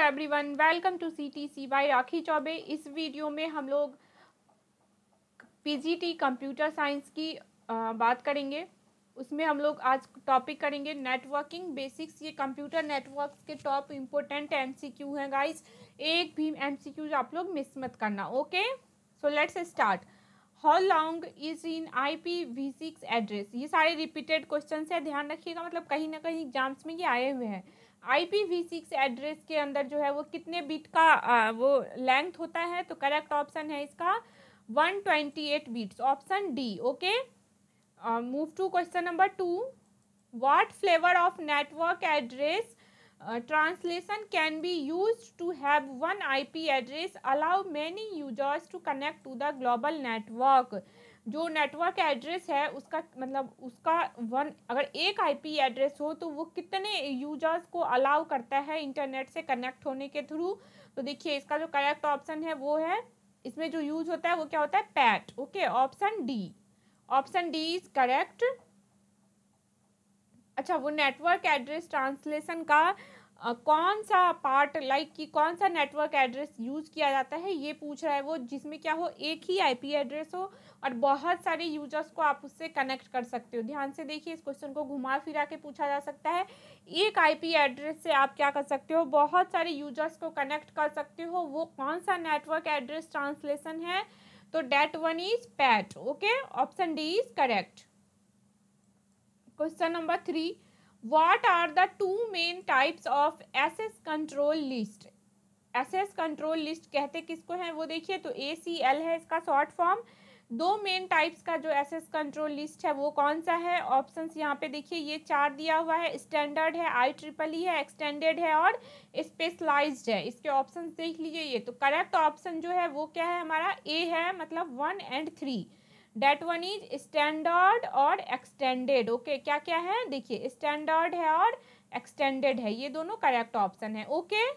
Everyone, welcome to CTC by Rakhi Choubey. इस video में हम लोग पीजीटी कंप्यूटर साइंस की बात करेंगे। उसमें हम लोग आज टॉपिक करेंगे नेटवर्किंग बेसिक्स। ये कंप्यूटर नेटवर्क्स के टॉप इम्पोर्टेंट MCQ हैं गाइस, एक भी MCQ आप लोग मिस मत करना। Okay, so let's start. How long is in IPv6 address. ये सारे रिपीटेड क्वेश्चन है, ध्यान रखिएगा, मतलब कहीं ना कहीं एग्जाम्स में ये आए हुए हैं। IPv6 एड्रेस के अंदर जो है वो कितने बिट का वो लेंथ होता है, तो करेक्ट ऑप्शन है इसका 128 bits, option D. Okay, move to question number 2। What flavour of network address translation can be used to have one IP address allow many users to connect to the global network। जो network address है उसका मतलब उसका अगर एक IP address हो तो वो कितने यूजर्स को अलाउ करता है इंटरनेट से कनेक्ट होने के थ्रू। तो देखिए इसका जो करेक्ट ऑप्शन है वो है, इसमें जो यूज होता है वो क्या होता है, PAT. Okay, option D, option D is correct. अच्छा, वो नेटवर्क एड्रेस ट्रांसलेशन का कौन सा पार्ट लाइक कि कौन सा नेटवर्क एड्रेस यूज किया जाता है ये पूछ रहा है वो, जिसमें क्या हो, एक ही IP एड्रेस हो और बहुत सारे यूजर्स को आप उससे कनेक्ट कर सकते हो। ध्यान से देखिए, इस क्वेश्चन को घुमा फिरा के पूछा जा सकता है। एक IP एड्रेस से आप क्या कर सकते हो, बहुत सारे यूजर्स को कनेक्ट कर सकते हो। वो कौन सा नेटवर्क एड्रेस ट्रांसलेशन है, तो that one is PAT. Okay, option D is correct. Question number 3. What are the two main types of access control list? Access control list कहते किसको हैं वो देखिए, तो ACL है इसका शॉर्ट फॉर्म। दो मेन टाइप्स का जो एसेस कंट्रोल लिस्ट है वो कौन सा है, ऑप्शंस यहाँ पे देखिए, ये 4 दिया हुआ है। स्टैंडर्ड है, IEEE है, एक्सटेंडेड है और स्पेशलाइज्ड है। इसके ऑप्शंस देख लीजिए। ये तो करेक्ट ऑप्शन जो है वो क्या है, हमारा ए है, मतलब 1 और 3। डेट वन इज स्टैंडर्ड और एक्सटेंडेड। ओके, क्या क्या है देखिए, स्टैंडर्ड है और एक्सटेंडेड है, ये दोनों करेक्ट ऑप्शन है। Okay,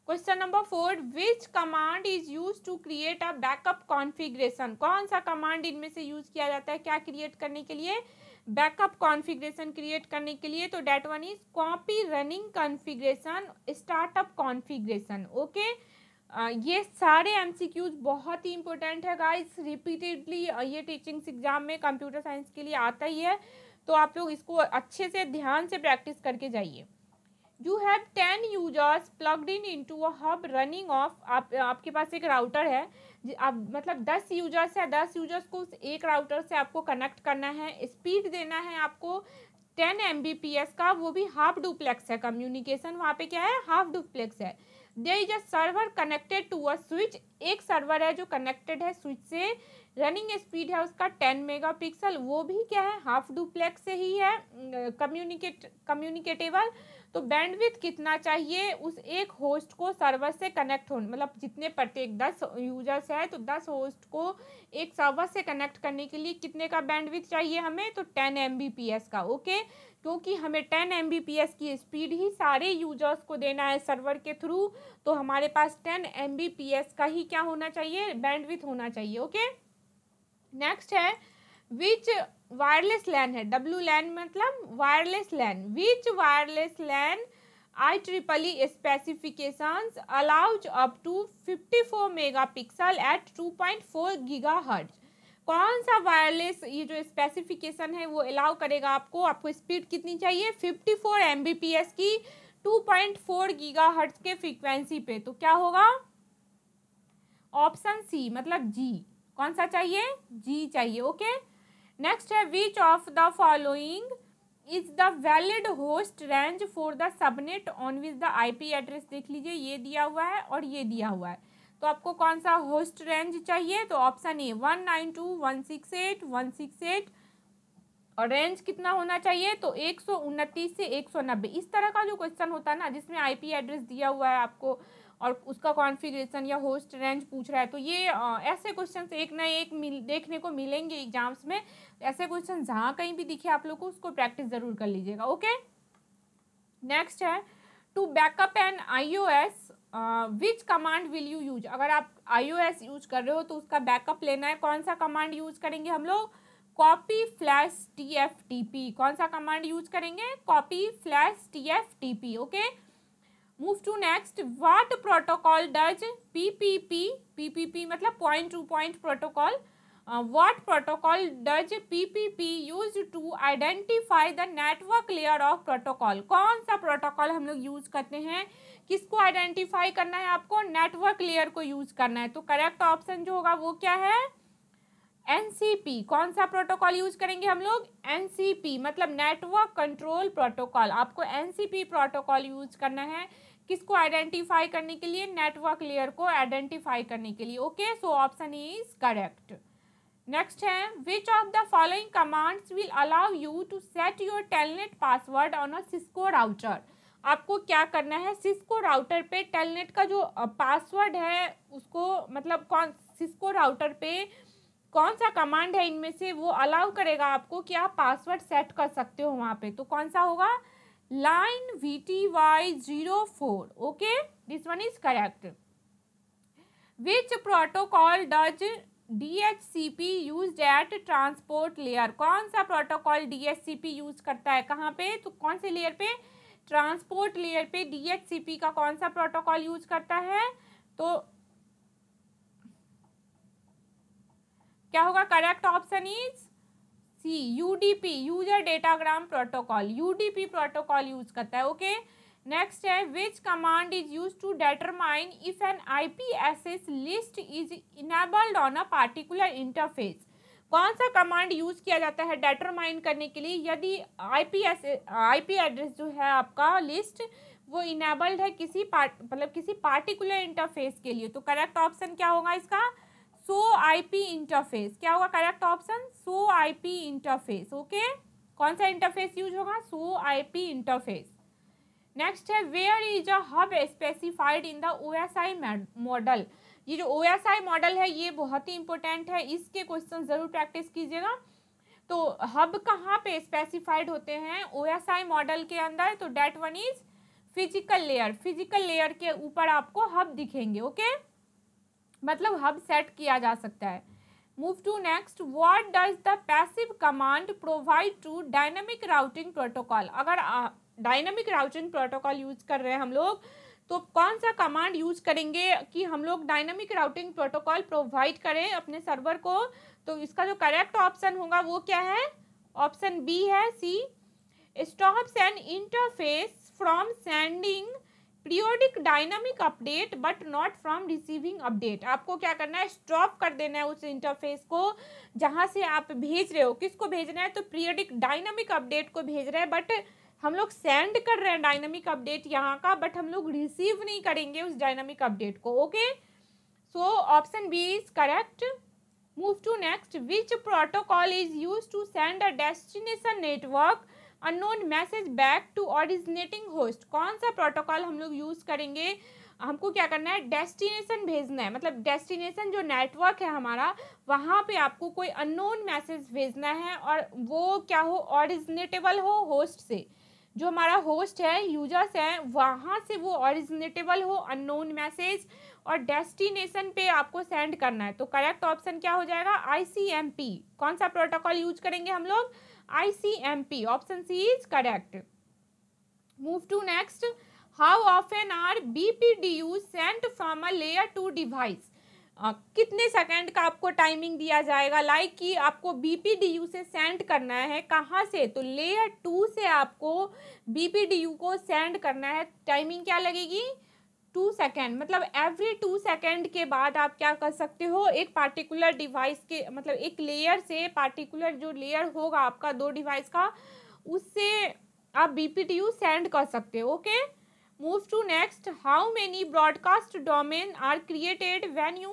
question number 4। Which command is use to create a backup configuration. कौन सा कमांड इनमें से यूज किया जाता है क्या क्रिएट करने के लिए, बैकअप कॉन्फ़िगरेशन क्रिएट करने के लिए, तो that one is copy running configuration startup configuration. Okay, ये सारे MCQs बहुत ही इंपॉर्टेंट है गाइस, रिपीटेडली ये टीचिंग्स एग्जाम में कंप्यूटर साइंस के लिए आता ही है, तो आप लोग इसको अच्छे से ध्यान से प्रैक्टिस करके जाइए। You have 10 users plugged in into a hub running off, आपके पास एक राउटर है, आप मतलब 10 यूजर्स है, 10 यूजर्स को उस एक राउटर से आपको कनेक्ट करना है, स्पीड देना है आपको 10 Mbps का, वो भी हाफ डुप्लेक्स है कम्युनिकेशन, वहाँ पे क्या है, हाफ डुप्लेक्स है। There is a server connected to a switch, एक सर्वर है जो कनेक्टेड है स्विच से, रनिंग स्पीड है उसका 10 मेगापिक्सल, वो भी क्या है, हाफ डुप्लेक्स से ही है, कम्युनिकेटेबल। तो बैंडविड्थ कितना चाहिए उस एक होस्ट को सर्वर से कनेक्ट होने, मतलब जितने प्रत्येक 10 यूजर्स है तो 10 होस्ट को एक सर्वर से कनेक्ट करने के लिए कितने का बैंडविड्थ चाहिए हमें, तो 10 Mbps का। ओके, क्योंकि हमें 10 Mbps की स्पीड ही सारे यूजर्स को देना है सर्वर के थ्रू, तो हमारे पास 10 Mbps का ही क्या होना चाहिए, बैंडविड्थ होना चाहिए। ओके, नेक्स्ट है विच वायरलेस लैन है, WLAN मतलब wireless LAN. Which wireless LAN IEEE specifications allows up to 54 megapixel at 2.4 GHz। कौन सा वायरलेस ये जो स्पेसिफिकेशन है वो अलाउ करेगा आपको स्पीड कितनी चाहिए, 54 Mbps की 2.4 GHz के फ्रीक्वेंसी पे, तो क्या होगा, ऑप्शन सी मतलब जी। कौन सा चाहिए, जी चाहिए। ओके, नेक्स्ट है which of the following is the valid host range for the subnet on which the IP address. देख लीजिए, ये दिया हुआ है और ये दिया हुआ है, तो आपको कौन सा होस्ट रेंज चाहिए, तो ऑप्शन ए 192.168.168 और रेंज कितना होना चाहिए, तो 129 से 190। इस तरह का जो क्वेश्चन होता है ना, जिसमें IP एड्रेस दिया हुआ है आपको और उसका कॉन्फ़िगरेशन या होस्ट रेंज पूछ रहा है, तो ये ऐसे क्वेश्चन एक ना एक देखने को मिलेंगे एग्जाम्स में। ऐसे क्वेश्चन जहाँ कहीं भी दिखे आप लोग को उसको प्रैक्टिस जरूर कर लीजिएगा। ओके, नेक्स्ट है to backup an iOS which command will you use. अगर आप iOS यूज कर रहे हो तो उसका बैकअप लेना है, कौन सा कमांड यूज करेंगे हम लोग, कॉपी फ्लैश TFTP। कौन सा कमांड यूज करेंगे, copy flash TFTP। Okay, move to next, what protocol does PPP मतलब point to point protocol, what protocol does PPP use to identify the network layer of protocol. कौन सा protocol हम लोग use करते हैं, किसको identify करना है आपको, नेटवर्क लेयर को यूज करना है। तो करेक्ट ऑप्शन जो होगा वो क्या है, एनसीपी। कौन सा प्रोटोकॉल यूज करेंगे हम लोग, एनसीपी मतलब नेटवर्क कंट्रोल प्रोटोकॉल। आपको एनसीपी प्रोटोकॉल यूज करना है, किसको आइडेंटिफाई करने के लिए, नेटवर्क लेयर को आइडेंटिफाई करने के लिए। Okay, so option is correct. Next है, which of the following commands will allow you to set your telnet password on a Cisco router. आपको क्या करना है, सिस्को राउटर पे टेलनेट का जो पासवर्ड है उसको मतलब कौन सिस्को राउटर पे कौन सा कमांड है इनमें से वो अलाउ करेगा आपको कि आप पासवर्ड सेट कर सकते हो वहाँ पे। तो कौन सा होगा, line VTY04। Okay, this one is correct. Which protocol does DHCP use at transport layer. कौन सा प्रोटोकॉल DHCP यूज करता है, कहाँ पे, तो कौन से लेयर पे, ट्रांसपोर्ट लेयर पे DHCP का कौन सा प्रोटोकॉल यूज करता है। तो क्या होगा, correct option is C, UDP user datagram protocol, UDP protocol use करता है। ओके, नेक्स्ट है, which command is use to determine if an IPSS list is enabled on a particular interface. कौन सा कमांड यूज किया जाता है determine करने के लिए यदि IP एड्रेस जो है आपका लिस्ट वो इनेबल्ड है किसी मतलब किसी पार्टिकुलर इंटरफेस के लिए। तो करेक्ट ऑप्शन क्या होगा इसका, सो IP इंटरफेस। क्या होगा correct option, so IP interface. Okay, कौन सा इंटरफेस यूज होगा, सो IP इंटरफेस। नेक्स्ट है, where is a hub specified in the OSI model. ये जो OSI मॉडल है ये बहुत ही इंपॉर्टेंट है, इसके क्वेश्चन जरूर प्रैक्टिस कीजिएगा। तो हब कहाँ पे स्पेसिफाइड होते हैं OSI मॉडल के अंदर, तो that one is physical layer. Physical layer के ऊपर आपको हब दिखेंगे। ओके, मतलब हब सेट किया जा सकता है। Move to next, what does the passive command provide to dynamic routing protocol. अगर डायनामिक राउटिंग प्रोटोकॉल यूज कर रहे हैं हम लोग तो कौन सा कमांड यूज करेंगे कि हम लोग डायनामिक राउटिंग प्रोटोकॉल प्रोवाइड करें अपने सर्वर को। तो इसका जो करेक्ट ऑप्शन होगा वो क्या है, ऑप्शन बी है, C, stops an interface from sending periodic dynamic update but not from receiving update. आपको क्या करना है, स्टॉप कर देना है उस इंटरफेस को जहां से आप भेज रहे हो। किसको भेजना है, तो पीरियोडिक डायनामिक अपडेट को भेज रहे हैं, बट हम लोग सेंड कर रहे हैं डायनामिक अपडेट यहाँ का, बट हम लोग रिसीव नहीं करेंगे उस डायनामिक अपडेट को। Okay, so option B is correct. Move to next, which protocol is use to send a destination network unknown message back to originating host. कौन सा प्रोटोकॉल हम लोग यूज करेंगे, हमको क्या करना है, डेस्टिनेशन भेजना है, मतलब डेस्टिनेशन जो नेटवर्क है हमारा वहाँ पे आपको कोई अननोन मैसेज भेजना है और वो क्या हो, ओरिजिनेटेबल हो होस्ट से। जो हमारा होस्ट है, यूजर्स हैं, वहाँ से वो ओरिजिनेटेबल हो अननोन मैसेज और डेस्टिनेशन पे आपको सेंड करना है। तो करेक्ट ऑप्शन क्या हो जाएगा, ICMP। कौन सा प्रोटोकॉल यूज करेंगे हम लोग, ICMP। Option C is correct. Move to next, how often are BPDU sent from a layer 2 device. कितने सेकंड का आपको टाइमिंग दिया जाएगा, लाइक कि आपको BPDU से सेंड करना है, कहाँ से, तो लेयर 2 से आपको BPDU को सेंड करना है। टाइमिंग क्या लगेगी, 2 सेकेंड। मतलब एवरी 2 सेकेंड के बाद आप क्या कर सकते हो, एक पार्टिकुलर डिवाइस के मतलब एक लेयर से पार्टिकुलर जो लेयर होगा आपका 2 डिवाइस का उससे आप BPDU सेंड कर सकते हो। Okay, move to next, how many broadcast domain are created when you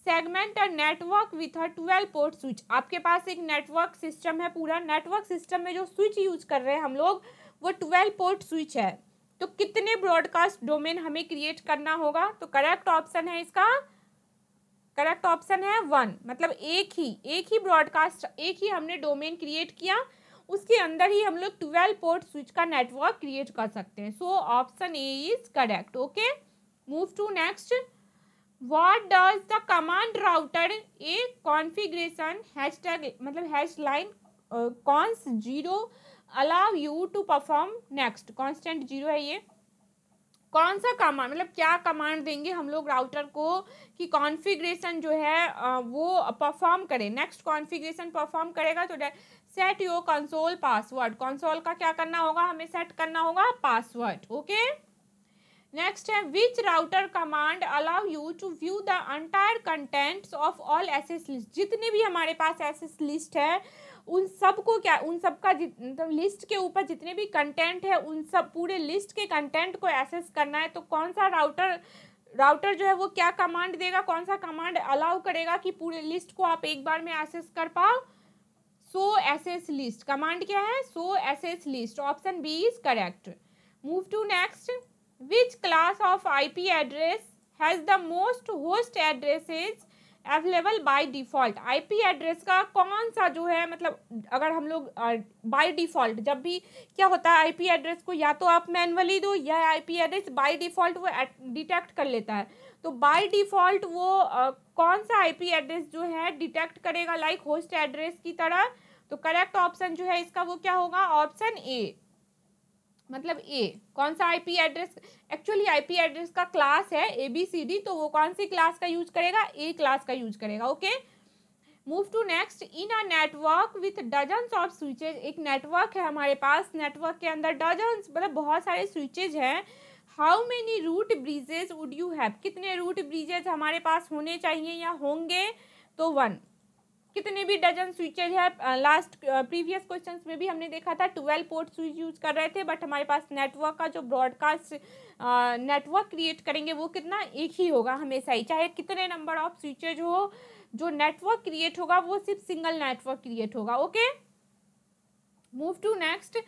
segment a network with a 12 port switch. आपके पास एक नेटवर्क सिस्टम है, पूरा नेटवर्क सिस्टम में जो स्विच यूज कर रहे हैं हम लोग वो 12 पोर्ट स्विच है। तो कितने ब्रॉडकास्ट डोमेन हमें क्रिएट करना होगा, तो करेक्ट ऑप्शन है इसका, करेक्ट ऑप्शन है 1। मतलब एक ही ब्रॉडकास्ट, एक ही हमने डोमेन क्रिएट किया, उसके अंदर ही हम लोग 12 पोर्ट स्विच का नेटवर्क क्रिएट कर सकते हैं। So option A is correct. Okay, move to next, what does the command router A configuration hashtag मतलब hashline const 0 allow you to perform next. Constant 0 है ये, कौन सा कमांड, मतलब क्या कमांड देंगे हम लोग राउटर को कि कॉन्फ़िगरेशन जो है वो परफॉर्म करे। नेक्स्ट कॉन्फ़िगरेशन परफॉर्म करेगा तो set your console password, console का क्या करना होगा, हमें सेट करना होगा पासवर्ड। ओके, नेक्स्ट है which router command allow you to view the entire contents of all access list. जितने भी हमारे पास एसएस लिस्ट है उन सब को क्या, उन सब का मतलब लिस्ट के ऊपर जितने भी कंटेंट है उन सब पूरे लिस्ट के कंटेंट को एक्सेस करना है। तो कौन सा राउटर जो है वो क्या कमांड देगा, कौन सा कमांड अलाउ करेगा कि पूरे लिस्ट को आप एक बार में एक्सेस कर पाओ। सो एसएस लिस्ट कमांड क्या है, so access list. Option B is correct. Move to next, which class of IP address has the most host addresses available by default. IP address का कौन सा जो है, मतलब अगर हम लोग बाय डिफॉल्ट जब भी क्या होता है आईपी एड्रेस को या तो आप मैनुअली दो या आईपी एड्रेस बाय डिफॉल्ट वो डिटेक्ट कर लेता है। तो बाय डिफॉल्ट वो कौन सा आईपी एड्रेस जो है डिटेक्ट करेगा लाइक होस्ट एड्रेस की तरह। तो करेक्ट ऑप्शन जो है इसका वो क्या होगा, ऑप्शन ए, मतलब ए। कौन सा IP address, actually IP address का क्लास है ABCD, तो वो कौन सी क्लास का यूज करेगा, ए क्लास का यूज करेगा। Okay, move to next, in a network with dozens of switches. एक नेटवर्क है हमारे पास, नेटवर्क के अंदर डजन्स मतलब बहुत सारे स्विचेज हैं। How many root bridges would you have, कितने रूट ब्रिजेज हमारे पास होने चाहिए या होंगे, तो 1। कितने भी डजन स्विचेज है, लास्ट प्रीवियस क्वेश्चंस में भी हमने देखा था 12 पोर्ट स्विच यूज कर रहे थे, बट हमारे पास नेटवर्क का जो ब्रॉडकास्ट नेटवर्क क्रिएट करेंगे वो कितना, एक ही होगा हमेशा ही, चाहे कितने नंबर ऑफ स्विचेज हो, जो नेटवर्क क्रिएट होगा वो सिर्फ सिंगल नेटवर्क क्रिएट होगा। Okay, move to next,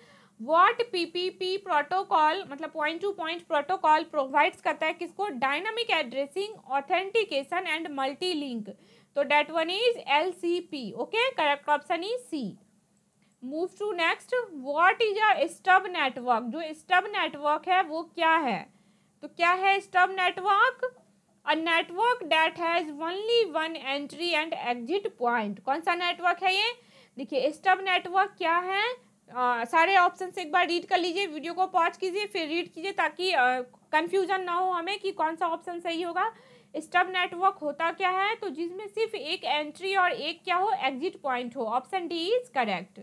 what PPP protocol मतलब point to point protocol provides करता है किसको, dynamic addressing, authentication and multi link. तो that one is LCP। Okay, correct option is C. Move to next, what is a stub network. जो stub network है वो क्या है, तो क्या है stub network, a network that has only one entry and exit point. कौन सा नेटवर्क है ये, देखिए स्टब नेटवर्क क्या है। सारे ऑप्शन से एक बार रीड कर लीजिए, वीडियो को पॉज कीजिए फिर रीड कीजिए ताकि कंफ्यूजन ना हो हमें कि कौन सा ऑप्शन सही होगा। स्टब नेटवर्क होता क्या है, तो जिसमें सिर्फ एक एंट्री और एक क्या हो, एग्जिट पॉइंट हो। Option D is correct.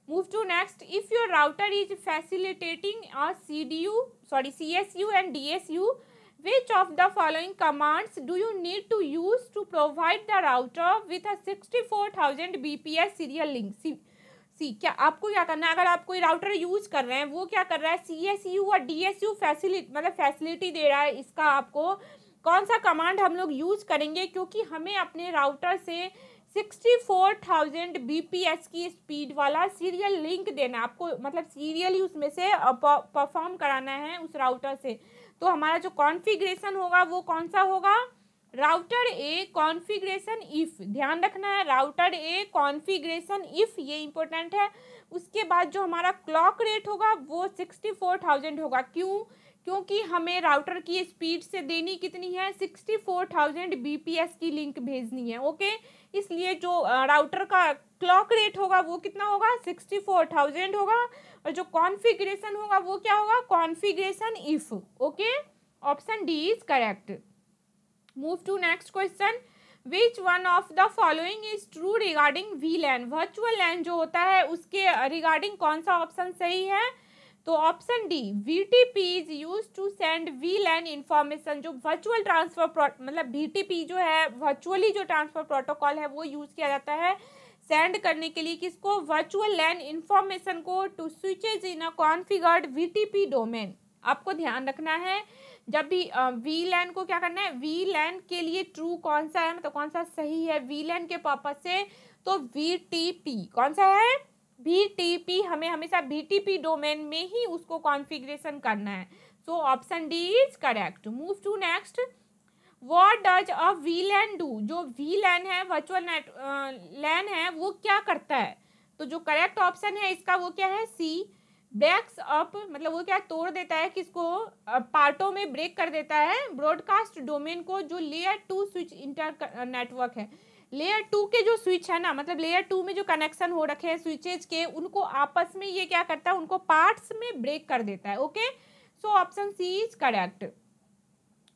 Move to next, if your router is facilitating a CSU and DSU, which of the following commands do you need to use to provide the router with a 64,000 bps serial link। क्या आपको क्या करना है, अगर आप कोई router use कर रहे हैं वो क्या कर रहा है, CSU और DSU फैसिलिटी दे रहा है, इसका आपको कौन सा कमांड हम लोग यूज करेंगे, क्योंकि हमें अपने राउटर से 64,000 bps की स्पीड वाला सीरियल लिंक देना है आपको, मतलब सीरियली उसमें से परफॉर्म कराना है उस राउटर से। तो हमारा जो कॉन्फ़िगरेशन होगा वो कौन सा होगा, राउटर ए कॉन्फ़िगरेशन इफ। ध्यान रखना है, राउटर ए कॉन्फ़िगरेशन इफ, ये इंपॉर्टेंट है। उसके बाद जो हमारा क्लॉक रेट होगा वो 64,000 होगा। क्यों, क्योंकि हमें राउटर की स्पीड से देनी कितनी है, 64,000 bps की लिंक भेजनी है। ओके, इसलिए जो राउटर का क्लॉक रेट होगा वो कितना होगा, 64,000 होगा, और जो कॉन्फ़िगरेशन होगा वो क्या होगा, configuration if. Okay, option D is correct. Move to next question, which one of the following is true regarding VLAN। Virtual LAN जो होता है उसके रिगार्डिंग कौन सा ऑप्शन सही है, तो option D, VTP is use to send VLAN information. जो वर्चुअल ट्रांसफर मतलब VTP जो है वर्चुअली जो ट्रांसफर प्रोटोकॉल है वो यूज किया जाता है सेंड करने के लिए किसको, वर्चुअल लैन इंफॉर्मेशन को to switches in a configured VTP domain. आपको ध्यान रखना है जब भी VLAN को क्या करना है, VLAN के लिए ट्रू कौन सा है, मतलब कौन सा सही है VLAN के पर्पज से, तो VTP कौन सा है, VTP। हमें हमेशा VTP डोमेन में ही उसको कॉन्फ़िगरेशन करना है। So option D is correct. Move to next, what does a VLAN do. जो VLAN है वर्चुअल लैन है वो क्या करता है, तो जो करेक्ट ऑप्शन है इसका वो क्या है, सी, बैक्स अप, मतलब वो क्या तोड़ देता है किसको, पार्टों में ब्रेक कर देता है ब्रॉडकास्ट डोमेन को। जो लेयर 2 स्विच इंटर नेटवर्क है, लेयर 2 के जो स्विच है ना, मतलब लेयर 2 में जो कनेक्शन हो रखे हैं स्विचेज के, उनको आपस में ये क्या करता है, उनको पार्ट्स में ब्रेक कर देता है। Okay, so option C is correct.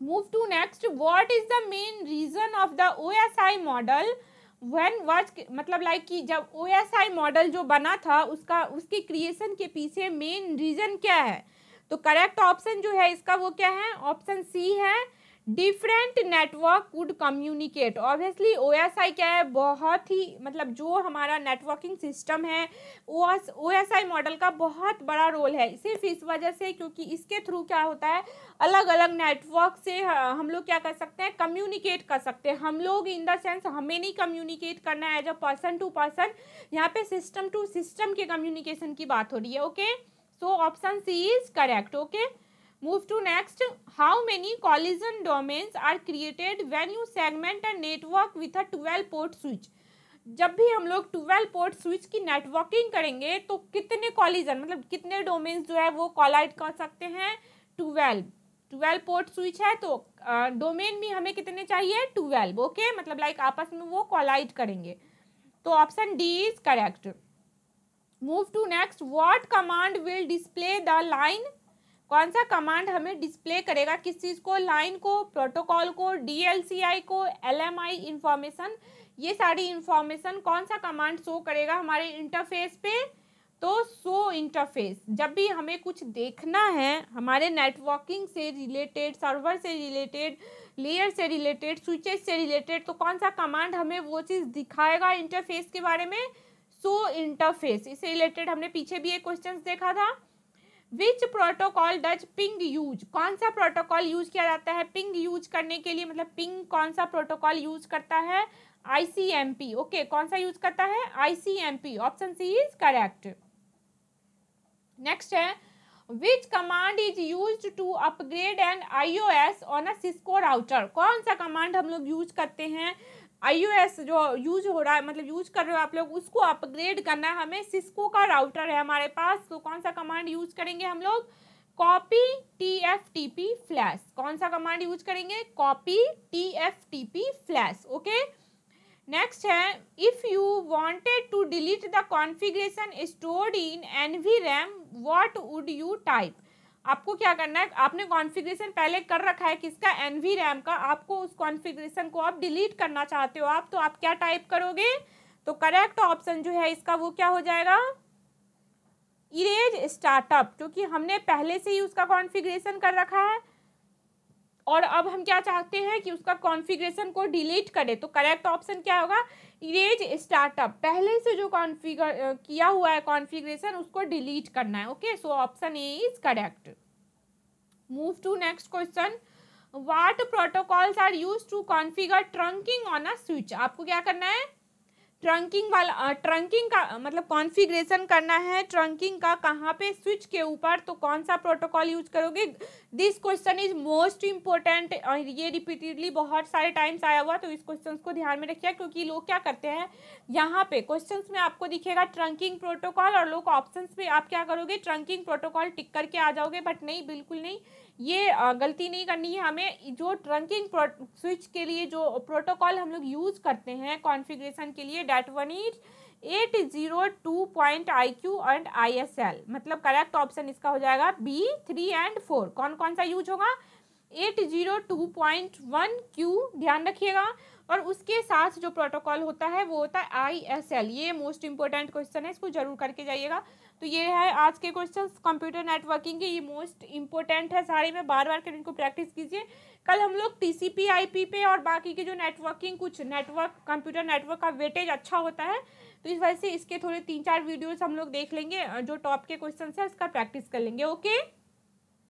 Move to next, what is the main reason of the OSI model when was, मतलब लाइक कि जब OSI मॉडल जो बना था उसकी क्रिएशन के पीछे मेन रीजन क्या है। तो करेक्ट ऑप्शन जो है इसका वो क्या है, ऑप्शन सी है, different network would communicate. Obviously OSI क्या है, बहुत ही मतलब जो हमारा नेटवर्किंग सिस्टम है OSI मॉडल का बहुत बड़ा रोल है, सिर्फ इस वजह से क्योंकि इसके थ्रू क्या होता है, अलग अलग नेटवर्क से हम लोग क्या कर सकते हैं, कम्युनिकेट कर सकते हैं। हम लोग इन द सेंस हमें नहीं कम्युनिकेट करना है as a person to person, यहाँ पे सिस्टम टू सिस्टम के कम्युनिकेशन की बात हो रही है। Okay, so option C is correct. Okay, move to next, how many collision domains are created when you segment a network with a 12 port switch। जब भी हम लोग 12 पोर्ट स्विच की नेटवर्किंग करेंगे तो कितने कॉलिजन मतलब कितने डोमेन्स जो है वो कॉलाइड कर सकते हैं, 12 पोर्ट स्विच है तो डोमेन भी हमें कितने चाहिए, 12। ओके, मतलब लाइक आपस में वो कॉलाइड करेंगे, तो option D is correct. Move to next, what command will display the line, कौन सा कमांड हमें डिस्प्ले करेगा किस चीज़ को, लाइन को, प्रोटोकॉल को, DLCI को, LMI इंफॉर्मेशन, ये सारी इंफॉर्मेशन कौन सा कमांड शो करेगा हमारे इंटरफेस पे, तो शो इंटरफेस। जब भी हमें कुछ देखना है हमारे नेटवर्किंग से रिलेटेड, सर्वर से रिलेटेड, लेयर से रिलेटेड, स्विचेस से रिलेटेड, तो कौन सा कमांड हमें वो चीज़ दिखाएगा इंटरफेस के बारे में, शो इंटरफेस। इससे रिलेटेड हमने पीछे भी एक क्वेश्चन देखा था, विच प्रोटोकॉल डज पिंग यूज, कौन सा प्रोटोकॉल यूज किया जाता है पिंग यूज करने के लिए, मतलब पिंग कौन सा प्रोटोकॉल यूज करता है, ICMP। ओके, कौन सा यूज करता है, ICMP। Option C is correct. Next है, which command is use to upgrade an iOS on a Cisco router, कौन सा कमांड हम लोग यूज करते हैं iOS जो यूज हो रहा है, मतलब यूज कर रहे हो आप लोग, उसको अपग्रेड करना है हमें, सिस्को का राउटर है हमारे पास, तो कौन सा कमांड यूज करेंगे हम लोग, कॉपी TFTP फ्लैश। कौन सा कमांड यूज करेंगे, copy TFTP flash. Okay, next है, if you wanted to delete the configuration stored in NVRAM what would you type. आपको क्या करना है, आपने कॉन्फ़िगरेशन पहले कर रखा है किसका, NVRAM का, आपको उस कॉन्फ़िगरेशन को आप डिलीट करना चाहते हो आप, तो आप क्या टाइप करोगे, तो करेक्ट ऑप्शन जो है इसका वो क्या हो जाएगा, इरेज स्टार्टअप, क्योंकि हमने पहले से ही उसका कॉन्फ़िगरेशन कर रखा है और अब हम क्या चाहते हैं कि उसका कॉन्फ़िगरेशन को डिलीट करें, तो करेक्ट ऑप्शन क्या होगा, इरेज स्टार्टअप, पहले से जो कॉन्फ़िगर किया हुआ है कॉन्फ़िगरेशन उसको डिलीट करना है। Okay, so option A is correct. Move to next question, what protocols are used to configure trunking on a switch. आपको क्या करना है, ट्रंकिंग वाला, ट्रंकिंग का मतलब कॉन्फ़िगरेशन करना है ट्रंकिंग का, कहाँ पे, स्विच के ऊपर, तो कौन सा प्रोटोकॉल यूज करोगे। This question is most important, ये रिपीटेडली बहुत सारे टाइम्स आया हुआ, तो इस क्वेश्चन को ध्यान में रखिए, क्योंकि लोग क्या करते हैं, यहाँ पे क्वेश्चन में आपको दिखेगा ट्रंकिंग प्रोटोकॉल और लोग ऑप्शन पे आप क्या करोगे, ट्रंकिंग प्रोटोकॉल टिक करके आ जाओगे, बट नहीं, बिल्कुल नहीं, ये गलती नहीं करनी है हमें। जो ट्रंकिंग स्विच के लिए जो प्रोटोकॉल हम लोग यूज करते हैं कॉन्फ़िगरेशन के लिए, that one is 802.IQ and ISL, मतलब करेक्ट ऑप्शन इसका हो जाएगा B, 3 एंड 4। कौन कौन सा यूज होगा, 802.1Q ध्यान रखिएगा, और उसके साथ जो प्रोटोकॉल होता है वो होता है ISL। ये मोस्ट इंपॉर्टेंट क्वेश्चन है, इसको जरूर करके जाइएगा। तो ये है आज के क्वेश्चंस कंप्यूटर नेटवर्किंग के, ये मोस्ट इंपॉर्टेंट है सारे में, बार बार कर इनको प्रैक्टिस कीजिए। कल हम लोग TCP/IP पे और बाकी के जो नेटवर्किंग, कुछ नेटवर्क कंप्यूटर नेटवर्क का वेटेज अच्छा होता है, तो इस वजह से इसके थोड़े 3-4 वीडियोस हम लोग देख लेंगे, जो टॉप के क्वेश्चन है उसका प्रैक्टिस कर लेंगे। ओके।